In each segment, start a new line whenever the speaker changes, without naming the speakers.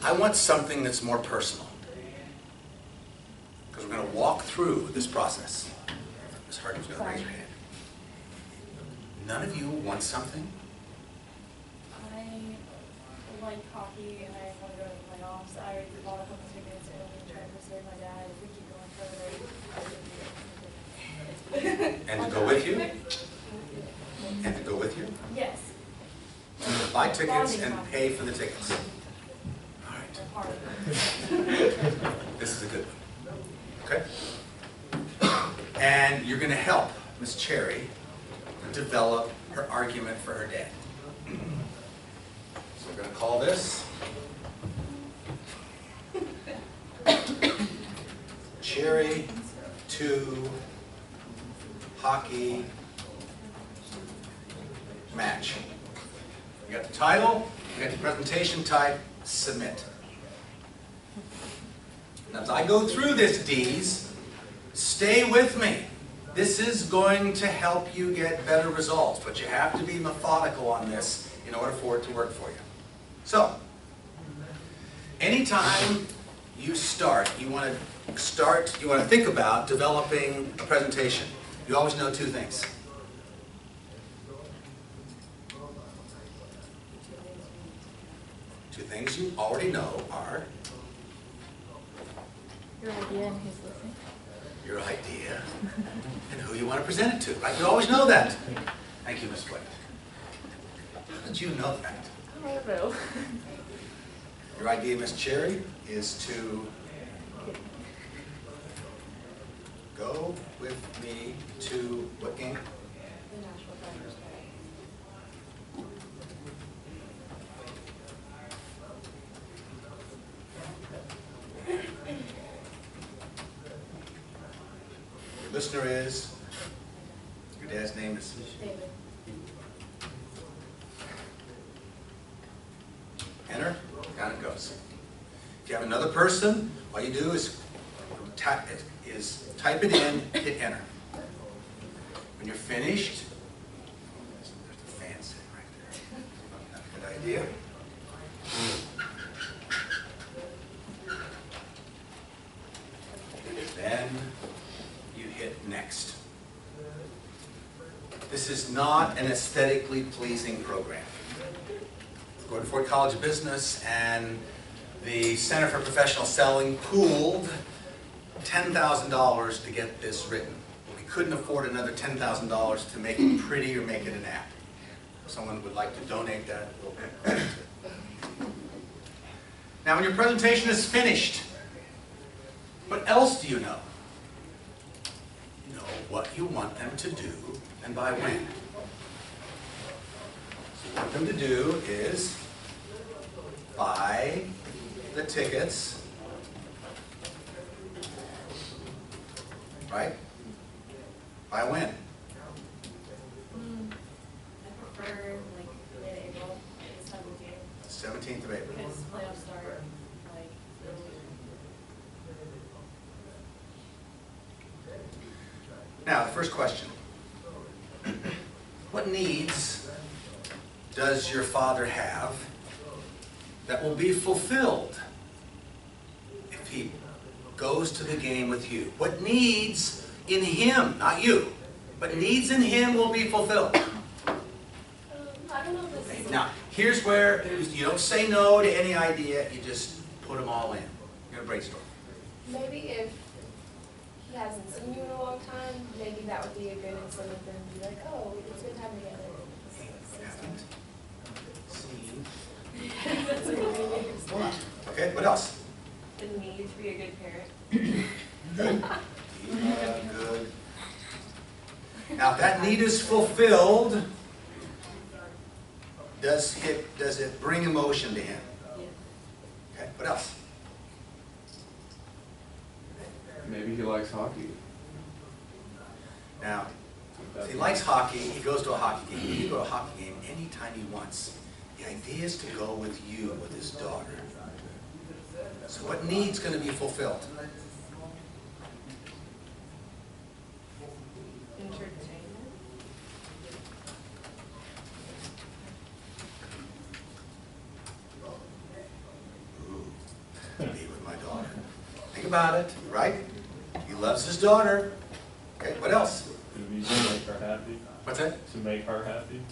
I want something that's more personal. Because we're going to walk through this process. Ms. Hardy's going to raise her hand. None of you want something?
I like hockey and I want to go to the playoffs. I bought a couple tickets and I'm going to try to persuade my dad if we keep going further.
And to go with you? And to go with you?
Yes.
Buy tickets and pay for the tickets. All right. This is a good one. Okay? And you're going to help Miss Cherry develop her argument for her dad. So we're going to call this Cherry to Hockey Match. You got the title, you got the presentation type, submit. Now as I go through this, D's, stay with me. This is going to help you get better results, but you have to be methodical on this in order for it to work for you. So, anytime you start, you want to think about developing a presentation. You always know two things. Two things you already know are
Your idea and who's listening.
your idea and who you want to present it to, right? You always know that. Thank you, Ms. White. How did you know that?
I don't know.
Your idea, Ms. Cherry, is to go with me to what game?
The National Drivers Guide.
Your listener is, your dad's name is
David.
enter, down it goes. If you have another person, all you do is type it in, hit enter. When you're finished, there's the fan sitting right there. Not a good idea. Then you hit next. This is not an aesthetically pleasing program. Gordon Ford College of Business and the Center for Professional Selling pooled $10,000 to get this written. We couldn't afford another $10,000 to make it pretty or make it an app. If someone would like to donate that, we'll pay it. Now when your presentation is finished, what else do you know? You know what you want them to do and by when. What you want them to do is buy the tickets, right? By when?
I prefer like mid-April, the 17th.
17th of April.
Because playoffs start like
Now, the first question. What needs does your father have that will be fulfilled if he goes to the game with you? What needs in him, not you, but needs in him will be fulfilled?
I don't know if this is
Now, here's where you don't say no to any idea, you just put them all in. You're going to brainstorm.
Maybe if he hasn't seen you in a long time, maybe that would be a good incentive for him to be like, oh, we spend time together.
Haven't seen. Okay, what else?
the need to be a good parent.
Good. Good. Now, if that need is fulfilled, does it bring emotion to him? Okay, what else?
Maybe he likes hockey.
Now, if he likes hockey, he goes to a hockey game. He can go to a hockey game anytime he wants. The idea is to go with you, with his daughter. So what need's going to be fulfilled?
Entertainment.
Ooh. Think about it, right? He loves his daughter. Okay, what else?
Could be to make her happy.
What's that?
To make her happy.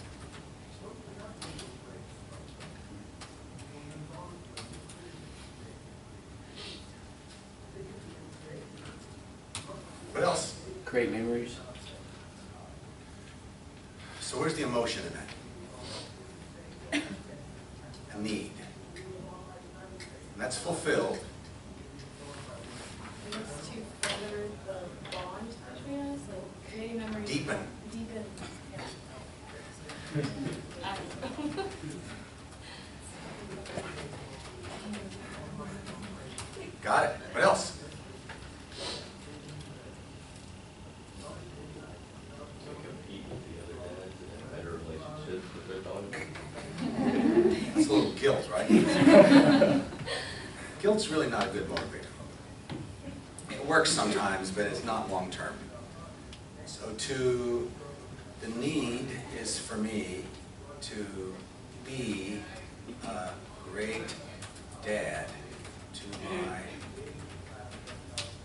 What else?
Create memories.
So where's the emotion in that? A need. And that's fulfilled.
I guess to further the bond between us, like creating memories.
Deepen.
Deepen, yeah. I don't know.
Got it. What else?
Compete with the other dads and have better relationships with their daughters.
That's a little guilt, right? Guilt's really not a good motivator. It works sometimes, but it's not long-term. So the need is for me to be a great dad to my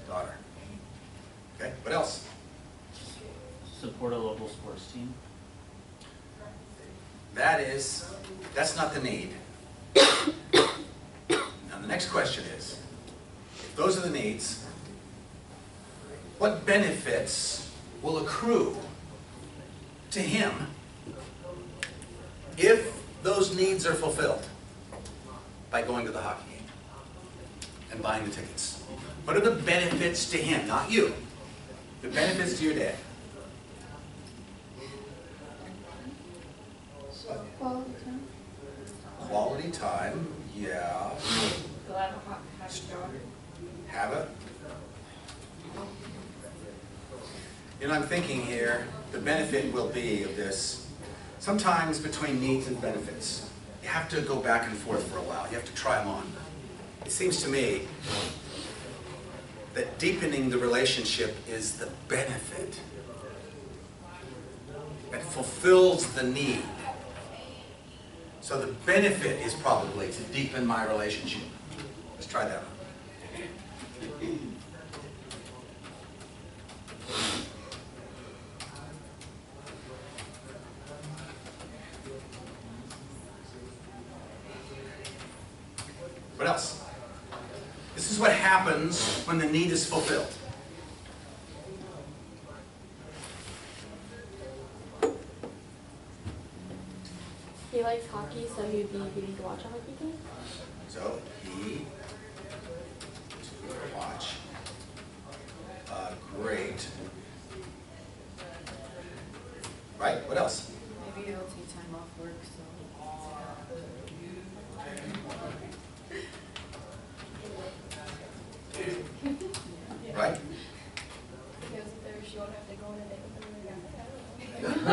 daughter. Okay, what else?
Support a local sports team.
That's not the need. Now the next question is, if those are the needs, what benefits will accrue to him if those needs are fulfilled by going to the hockey game and buying the tickets? What are the benefits to him, not you? The benefits to your dad.
Quality time.
Quality time, yeah.
Glad to have your daughter.
Have it. You know, I'm thinking here, the benefit will be of this, sometimes between needs and benefits, you have to go back and forth for a while. You have to try them on. It seems to me that deepening the relationship is the benefit that fulfills the need. So the benefit is probably to deepen my relationship. Let's try that one. What else? This is what happens when the need is fulfilled.
He likes hockey, so he would be getting to watch a hockey game.
So he to watch a great, right? What else?
Maybe he'll take time off work, so.
Right?
He goes up there, she won't have to go on a date with him.
I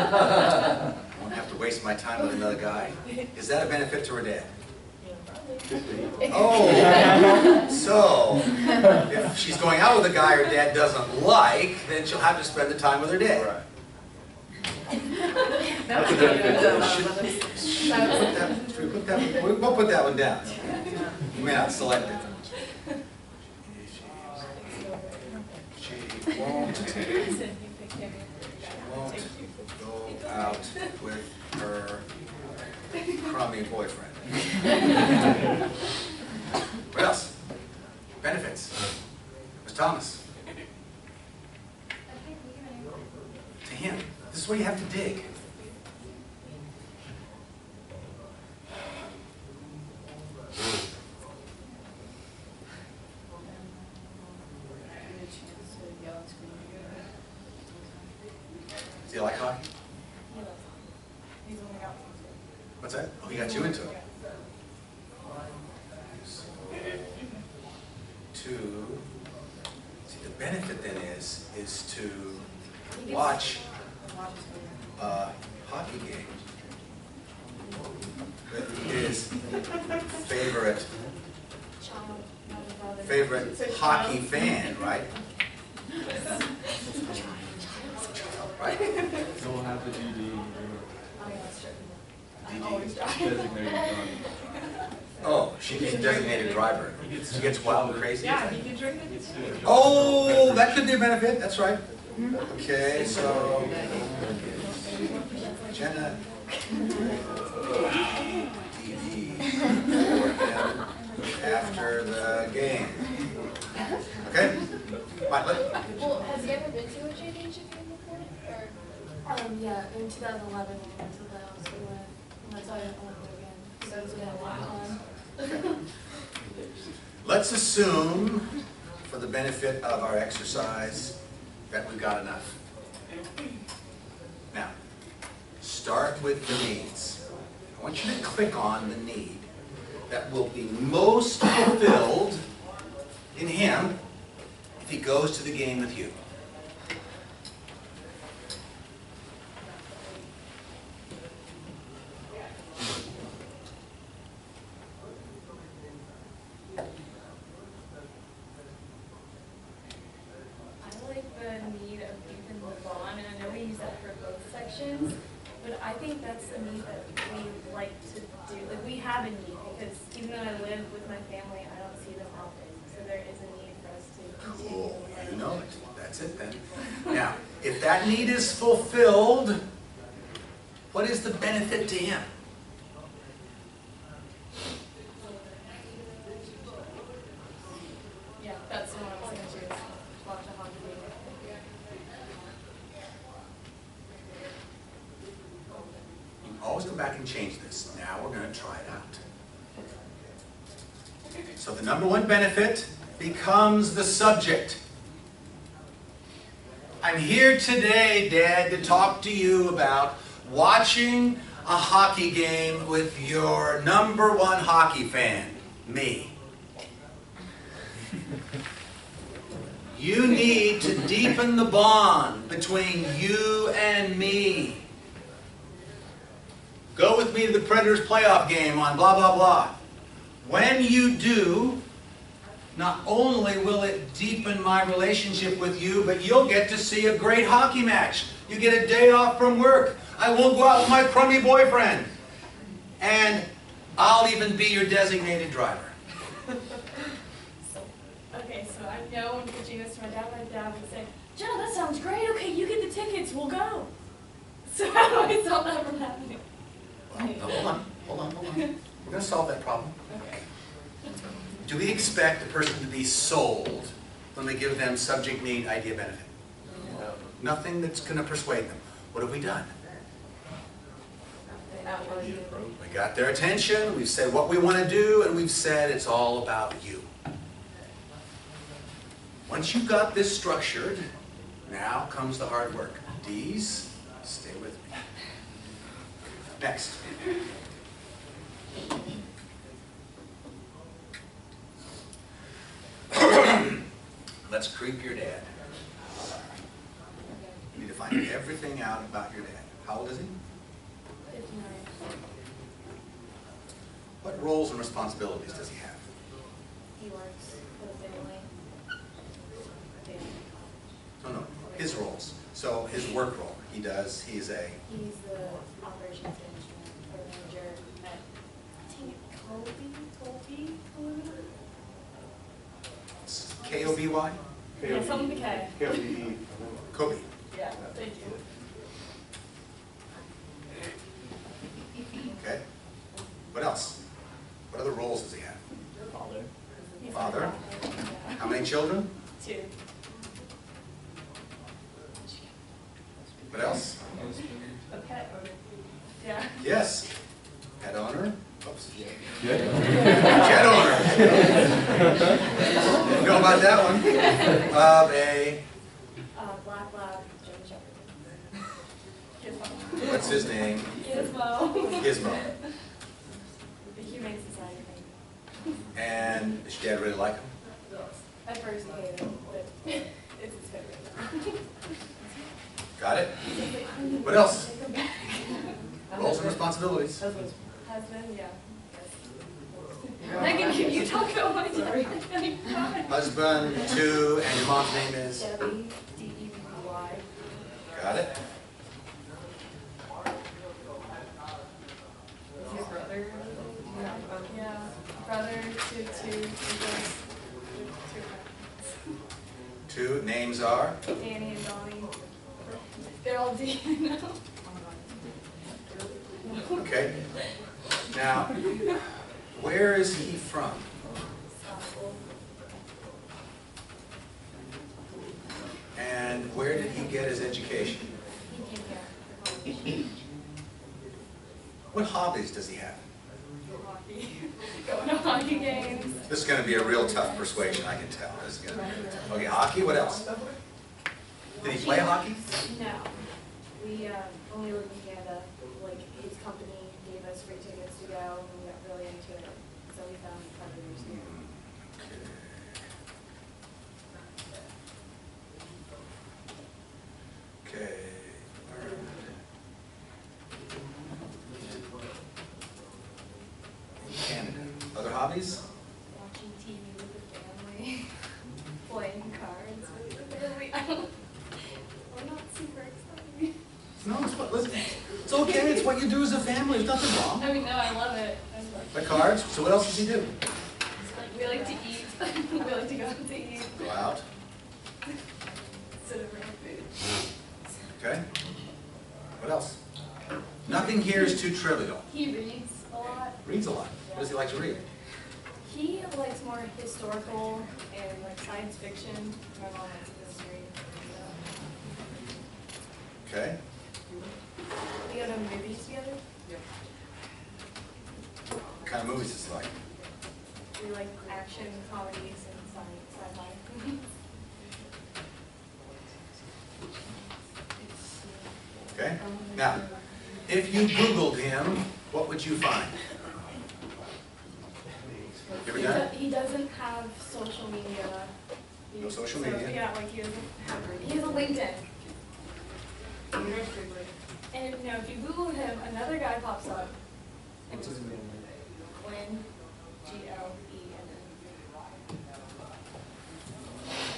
won't have to waste my time with another guy. Is that a benefit to her dad? Oh, so if she's going out with a guy her dad doesn't like, then she'll have to spend the time with her dad.
Right.
That's
a good
We'll put that one down. You may not select it. She won't go out with her crummy boyfriend. What else? Benefits. Ms. Thomas. To him. This is where you have to dig. Does he like hockey?
He loves hockey. He's the one that got me into it.
What's that? Oh, he got you into it. So, see, the benefit then is to watch a hockey game with his favorite hockey fan, right? Right?
So we'll have the DD,
I'm always joking.
DD.
I'm always joking.
designated fund.
Oh, she's a designated driver. She gets wild and crazy.
Yeah, he can drink it.
Oh, that could be a benefit, that's right. Okay, so Jenna, TV for him after the game. Okay? Right,
Well, has he ever been to a championship game before? Or?
Yeah, in 2011, we went to the hospital, and that's why I didn't want to go again. So it's been a while.
let's assume, for the benefit of our exercise, that we've got enough. Now, start with the needs. I want you to click on the need that will be most fulfilled in him if he goes to the game with you.
I like the need of deepening the bond, and I know we use that for both sections, but I think that's a need that we like to do. Like, we have a need, because even though I live with my family, I don't see them often, so there is a need for us to continue.
Cool, you know it. That's it then. Now, if that need is fulfilled, what is the benefit to him?
Yeah, that's the one I was going to choose. Watch a hockey game.
You can always go back and change this. Now we're going to try it out. So the number one benefit becomes the subject. I'm here today, Dad, to talk to you about watching a hockey game with your number one hockey fan, me. You need to deepen the bond between you and me. Go with me to the Predators playoff game on blah, blah, blah. When you do, not only will it deepen my relationship with you, but you'll get to see a great hockey match. You get a day off from work. I won't go out with my crummy boyfriend. And I'll even be your designated driver.
Okay, so I know when pitching this to my dad would say, Jenna, that sounds great. Okay, you get the tickets. We'll go. So how do I stop that from happening?
Well, no, hold on. We're going to solve that problem.
Okay.
Do we expect a person to be sold when we give them subject, need, idea, benefit?
No.
Nothing that's going to persuade them. What have we done? We got their attention, we've said what we want to do, and we've said it's all about you. Once you've got this structured, now comes the hard work. D's, stay with me. Next. Let's creep your dad. You need to find everything out about your dad. How old is he?
59.
What roles and responsibilities does he have?
He works for the family.
No, his roles. So his work role. He's a...
He's the operations management or manager at, I think, Colby?
K-O-B-Y?
Yeah, something with K.
KOBE.
Kobe.
Yeah, thank you.
Okay. What else? What other roles does he have?
Father.
He's
Father.
my father.
How many children?
2.
What else?
A pet owner. Yeah.
Yes. Pet owner. Oops.
Yeah.
Jet owner. Didn't know about that one. Of a...
Black Lab, German Shepherd. Gizmo.
What's his name?
Gizmo.
Gizmo.
The Humane Society thing.
And does your dad really like him?
At first he hated him, but it's his favorite.
Got it? What else? Roles and responsibilities.
Husband, yeah. Megan, can you talk about my dad?
Husband, 2, and your mom's name is?
Debbie, D-E-B-B-Y.
Got it?
His brother.
Yeah.
Two names are?
Danny and Donnie. They're all D now.
Okay. Now, where is he from? And where did he get his education?
He came here.
What hobbies does he have?
Hockey. Going to hockey games.
This is going to be a real tough persuasion, I can tell. This is going to be tough. Okay, hockey, what else? Did he play hockey?
No. We, when we lived in Canada, like, his company gave us free tickets to go, and we got really into it. So we found competitors here.
Okay. In Canada. Other hobbies?
Watching TV with the family, playing cards with the family. We're not super exciting.
No, it's what, listen, it's okay, it's what you do as a family, there's nothing wrong.
I mean, no, I love it. I love it.
The cards, so what else does he do?
We like to eat. We like to go out to eat.
Go out,
Sit around food.
okay? What else? Nothing here is too trivial.
He reads a lot.
Reads a lot. What does he like to read?
He likes more historical and like science fiction. My mom likes history.
Okay?
We go to movies together.
What kind of movies does he like?
We like action, comedies, and sci-fi.
Okay? Now, if you Googled him, what would you find? You ever done it?
He doesn't have social media.
No social
So,
media?
yeah, like he doesn't have, he has a LinkedIn. And you know, if you Google him, another guy pops up.
What's his name?
Glenn, Glenn.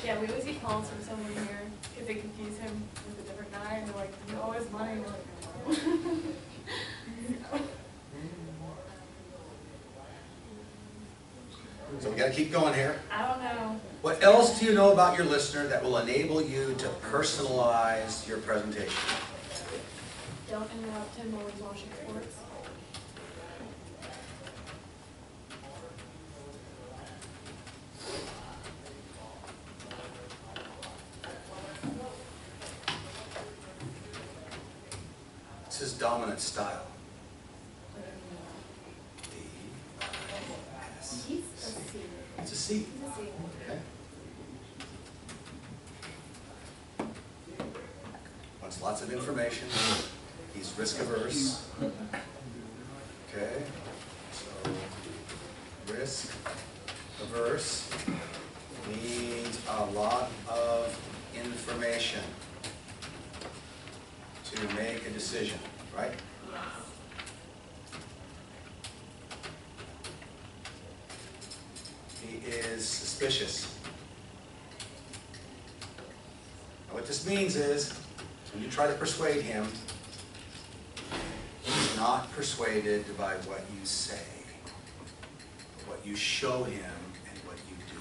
Yeah, we always get calls from someone here because they confuse him with a different guy, and they're like, "You owe us money." And we're like, "No."
So we gotta keep going here.
I don't know.
What else do you know about your listener that will enable you to personalize your presentation?
Don't interrupt him while he's watching sports.
It's his dominant style.
He's a C.
It's a C.
He's a C.
Okay. Wants lots of information. He's risk averse. Okay. So risk averse needs a lot of information to make a decision, right?
Yes.
He is suspicious. Now, what this means is, when you try to persuade him, he's not persuaded by what you say, but what you show him and what you do.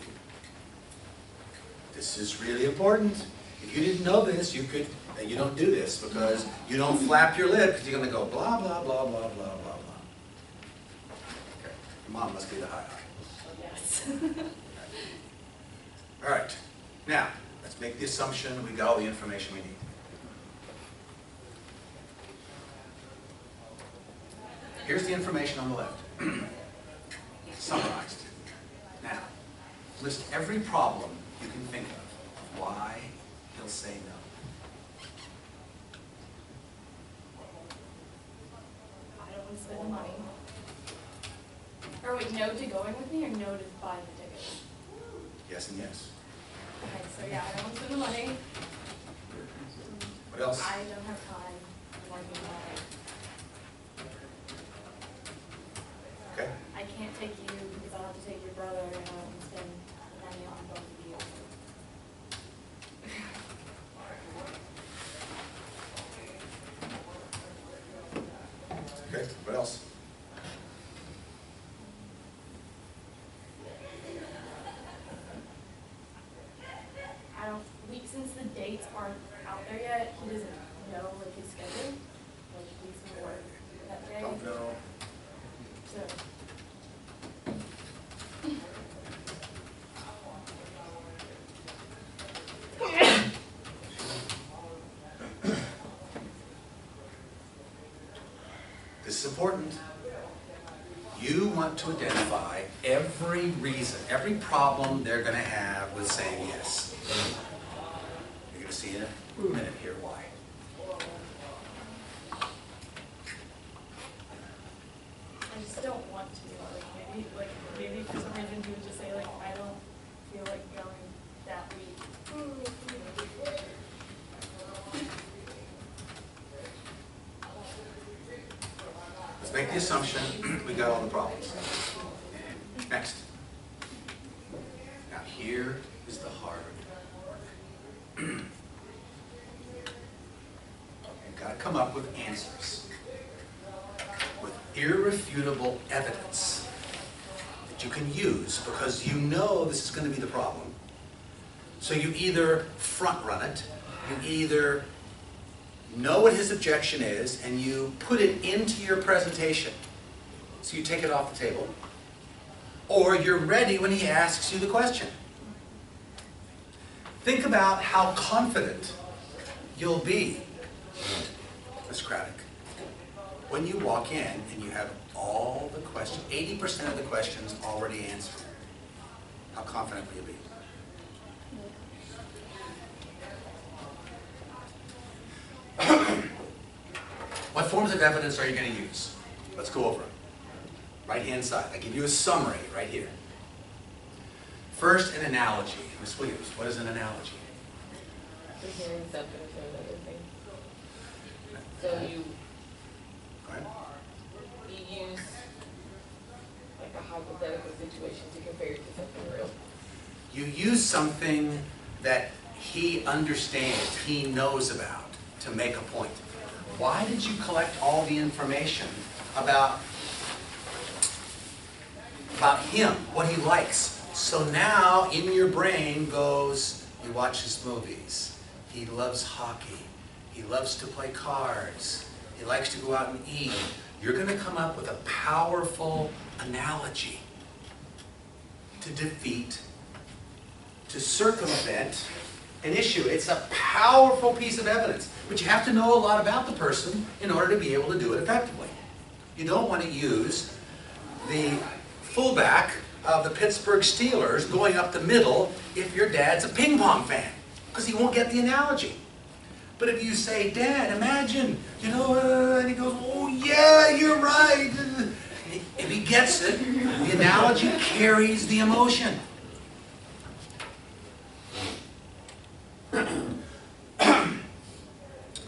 This is really important. If you didn't know this, you don't do this because you don't flap your lip because you're going to go blah, blah, blah, blah, blah, blah, blah. Okay. Your mom must be the high.
Yes.
All right, now, let's make the assumption we got all the information we need. Here's the information on the left, summarized. Now, list every problem you can think of why he'll say no.
I don't want to spend the money. Or wait, no to going with me or no to buying the tickets?
Yes and yes.
Okay, so yeah, I don't want to spend the money.
What else?
I don't have time. I'm working on it.
Okay.
I can't take you because I'll have to take your brother and I want to spend the money on both of you.
Okay, what else?
I don't dates aren't out there yet. He doesn't know like his schedule, like he's gonna work that day.
Don't know.
So.
This is important. You want to identify every reason, every problem they're going to have with saying yes. You're going to see in a minute here why.
I just don't want to. Maybe for some reason he would just say like, I don't feel like going that week.
Let's make the assumption we got all the problems. Next. Now here is the hard work. You've got to come up with answers with irrefutable evidence that you can use because you know this is going to be the problem. So you either front run it, you either know what his objection is, and you put it into your presentation. So you take it off the table. Or you're ready when he asks you the question. Think about how confident you'll be, Ms. Craddock, when you walk in and you have all the questions, 80% of the questions already answered. How confident will you be? What forms of evidence are you going to use? Let's go over them. Right-hand side. I give you a summary right here. First, an analogy. Ms. Williams, what is an analogy?
Comparing something to another thing. So you
Go ahead.
use like a hypothetical situation to compare it to something real.
You use something that he understands, he knows about, to make a point. Why did you collect all the information about him, what he likes? So now in your brain goes, he watches movies, he loves hockey, he loves to play cards, he likes to go out and eat. You're going to come up with a powerful analogy to defeat, to circumvent an issue. It's a powerful piece of evidence, but you have to know a lot about the person in order to be able to do it effectively. You don't want to use the fullback of the Pittsburgh Steelers going up the middle if your dad's a ping pong fan, because he won't get the analogy. But if you say, Dad, imagine, you know, and he goes, oh yeah, you're right. If he gets it, the analogy carries the emotion.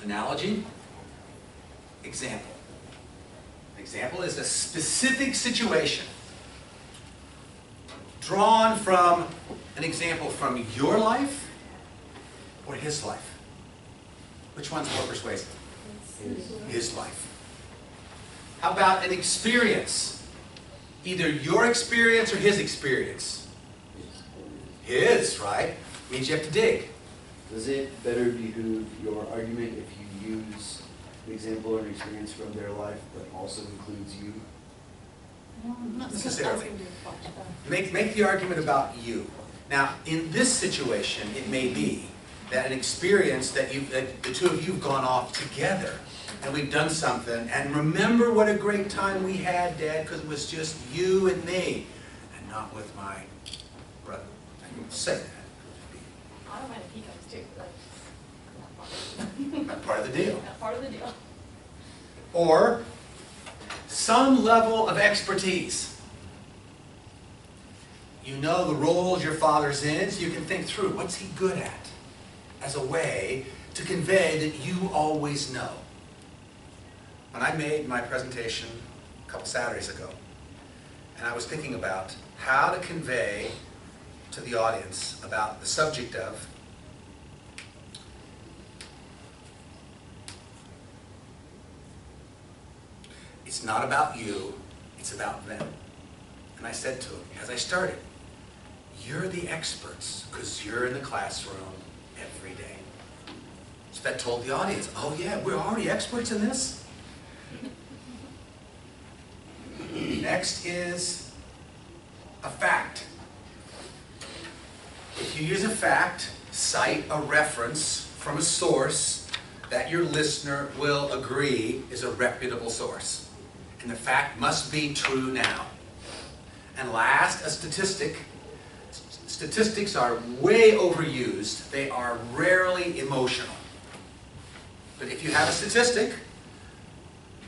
Analogy, example. Example is a specific situation drawn from an example from your life or his life. Which one's more persuasive? His life. How about an experience? Either your experience or his experience. His, right? Means you have to dig.
Does it better behoove your argument if you use an example or an experience from their life that also includes you?
Not necessarily. Make the argument about you. Now, in this situation, it may be that an experience that the two of you have gone off together and we've done something, and remember what a great time we had, Dad, because it was just you and me, and not with my brother. I can say that.
I don't mind if he comes too. Like,
Not part of the deal.
not part of the deal.
Or some level of expertise. You know the roles your father's in, so you can think through what's he good at as a way to convey that you always know. When I made my presentation a couple Saturdays ago, and I was thinking about how to convey to the audience about the subject of it's not about you, it's about them. And I said to them, as I started, you're the experts because you're in the classroom every day. So that told the audience, oh yeah, we're already experts in this. Next is a fact. If you use a fact, cite a reference from a source that your listener will agree is a reputable source. And the fact must be true now. And last, a statistic. Statistics are way overused. They are rarely emotional. But if you have a statistic,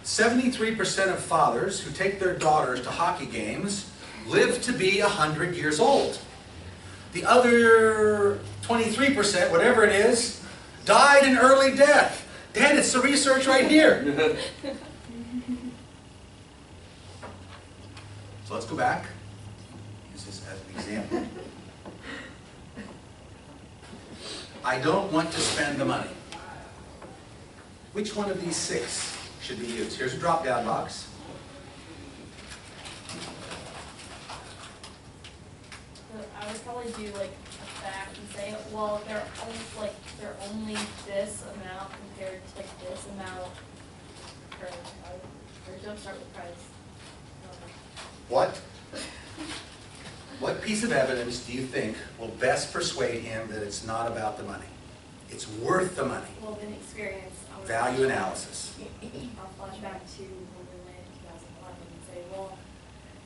73% of fathers who take their daughters to hockey games live to be 100 years old. The other 23%, whatever it is, died an early death. Dad, it's the research right here. So let's go back. Use this as an example. I don't want to spend the money. Which one of these 6 should be used? Here's a drop-down box.
I would probably do like a fact and say, well, they're only this amount compared to like this amount. Or don't start with price.
What piece of evidence do you think will best persuade him that it's not about the money? It's worth the money.
Well, then experience.
Value analysis.
I'll flash back to when we went in 2011 and say, well,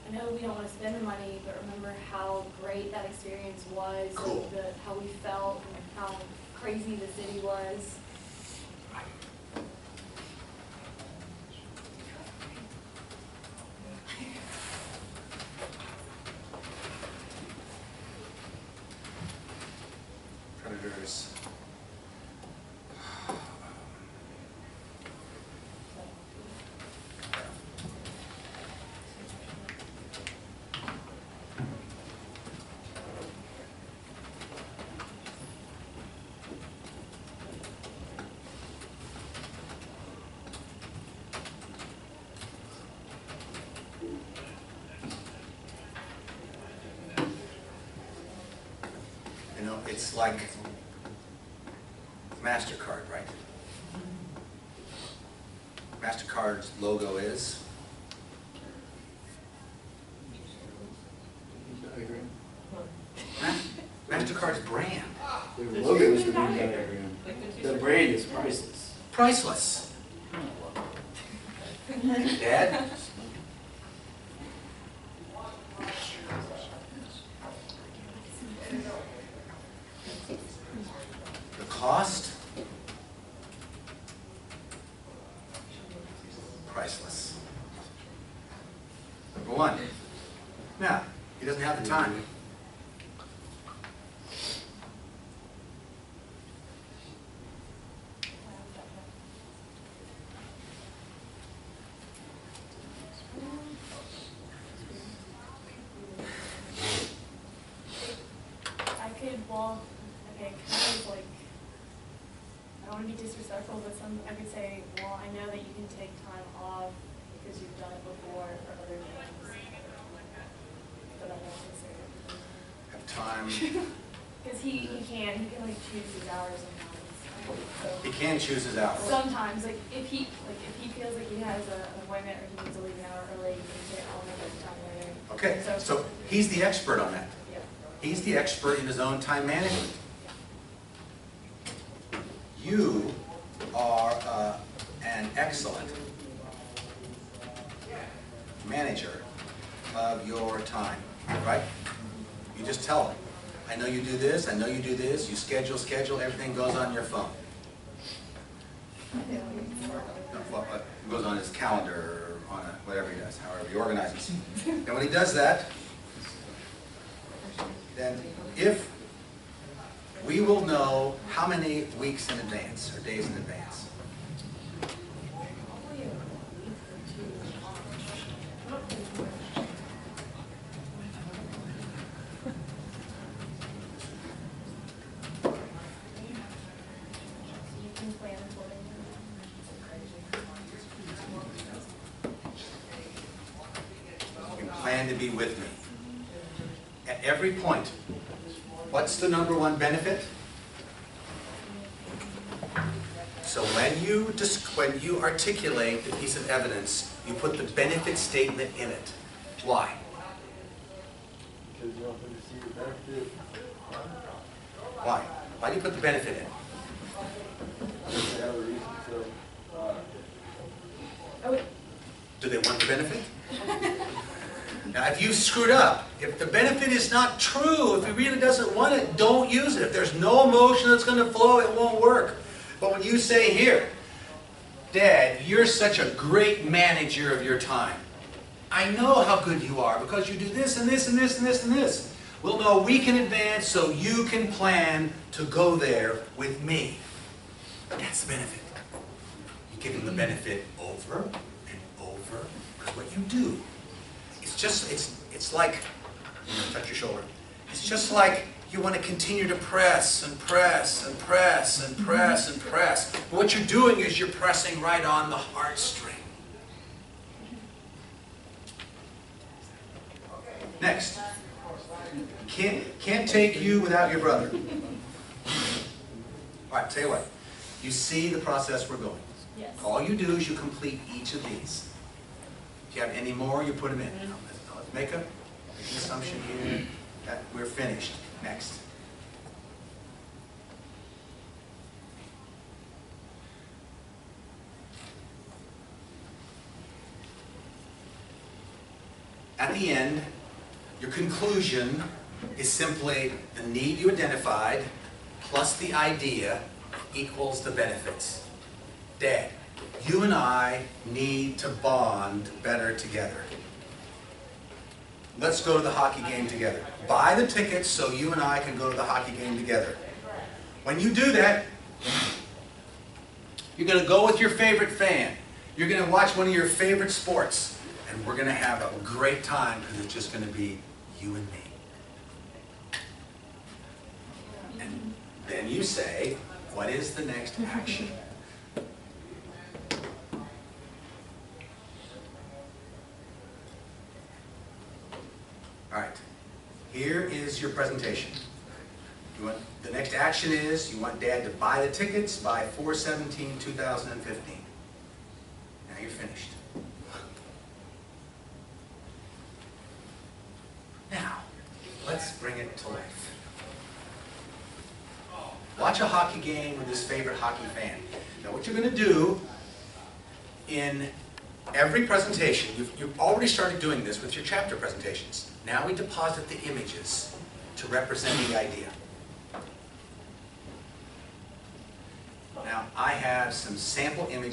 I know we don't want to spend the money, but remember how great that experience was,
Cool.
and how we felt, and how crazy the city was.
Predators. You know, it's like MasterCard, right? MasterCard's logo is? MasterCard's brand.
Their logo is the Venn diagram. The brand is priceless.
Priceless. Dad? The cost? Priceless. Number 1. Now, he doesn't have the time.
Well, okay, kind of like, I don't want to be disrespectful, but I could say, well, I know that you can take time off because you've done it before for other things. But I don't necessarily
Have time.
Because he can like choose his hours sometimes. So
He can choose his hours.
sometimes, like if he feels like he has an appointment or he needs to leave an hour early, he can say, I'll make that time later.
Okay, so he's the expert on that.
Yeah.
He's the expert in his own time management. You are an excellent manager of your time, right? You just tell him, I know you do this, I know you do this, you schedule, everything goes on your phone. It goes on his calendar or on whatever he does, however he organizes. And when he does that, then if we will know how many weeks in advance or days in advance. You plan to be with me. At every point, what's the #1 benefit? So when you articulate the piece of evidence, you put the benefit statement in it. Why?
Because you want them to see the benefit.
Why? Why do you put the benefit in?
If they have a reason to,
Do they want the benefit? Now, if you screwed up, if the benefit is not true, if he really doesn't want it, don't use it. If there's no emotion that's going to flow, it won't work. But when you say, here, Dad, you're such a great manager of your time. I know how good you are because you do this and this and this and this and this. We'll know a week in advance so you can plan to go there with me. That's the benefit. You give him the benefit over and over. Because what you do, it's like, touch your shoulder. It's just like you want to continue to press and press and press and press and press. But what you're doing is you're pressing right on the heartstring. Next. Can't take you without your brother. All right, tell you what. You see the process we're going.
Yes.
All you do is you complete each of these. If you have any more, you put them in. Now, let's make an assumption here that we're finished. Next. At the end, your conclusion is simply the need you identified plus the idea equals the benefits. Dad, you and I need to bond better together. Let's go to the hockey game together. Buy the tickets so you and I can go to the hockey game together. When you do that, you're going to go with your favorite fan. You're going to watch one of your favorite sports. And we're going to have a great time because it's just going to be you and me. And then you say, what is the next action? All right, here is your presentation. The next action is you want Dad to buy the tickets by 4/17/2015. Now you're finished. Now, let's bring it to life. Watch a hockey game with his favorite hockey fan. Now what you're going to do in every presentation, you've already started doing this with your chapter presentations. Now we deposit the images to represent the idea. Now I have some sample images